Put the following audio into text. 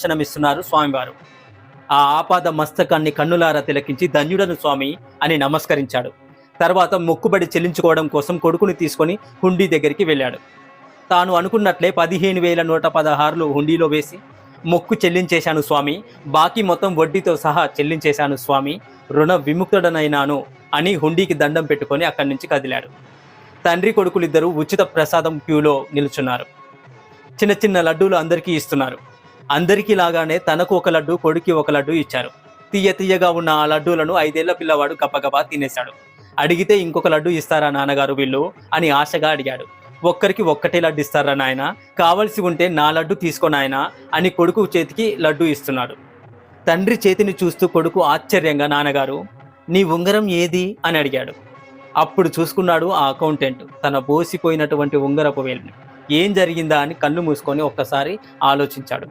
దర్శనమిస్తున్నారు స్వామివారు. ఆ ఆపాద మస్తకాన్ని కన్నులారా తిలకించి ధన్యుడను స్వామి అని నమస్కరించాడు. తర్వాత మొక్కుబడి చెల్లించుకోవడం కోసం కొడుకుని తీసుకొని హుండీ దగ్గరికి వెళ్ళాడు. తాను అనుకున్నట్లే 15,116 హుండీలో వేసి మొక్కు చెల్లించేశాను స్వామి, బాకీ మొత్తం వడ్డీతో సహా చెల్లించేశాను స్వామి, రుణ విముక్తుడనైనాను అని హుండీకి దండం పెట్టుకొని అక్కడి నుంచి కదిలాడు. తండ్రి కొడుకులిద్దరూ ఉచిత ప్రసాదం క్యూలో నిల్చున్నారు. చిన్న చిన్న లడ్డూలు అందరికీ ఇస్తున్నారు. అందరికీ లాగానే తనకు ఒక లడ్డు, కొడుకి ఒక లడ్డు ఇచ్చారు. తీయగా ఉన్న ఆ లడ్డూలను 5 ఏళ్ల పిల్లవాడు గబగబా తినేశాడు. అడిగితే ఇంకొక లడ్డు ఇస్తారా నాన్నగారు వీళ్ళు అని ఆశగా అడిగాడు. ఒక్కరికి ఒక్కటే లడ్డు ఇస్తారా నాయన, కావలసి ఉంటే నా లడ్డు తీసుకో నాయన అని కొడుకు చేతికి లడ్డు ఇస్తున్నాడు. తండ్రి చేతిని చూస్తూ కొడుకు ఆశ్చర్యంగా నాన్నగారు నీ ఉంగరం ఏది అని అడిగాడు. అప్పుడు చూసుకున్నాడు ఆ అకౌంటెంట్ తన బోసిపోయినటువంటి ఉంగరపు వేలుని. ఏం జరిగిందా అని కళ్ళు మూసుకొని ఒక్కసారి ఆలోచించాడు.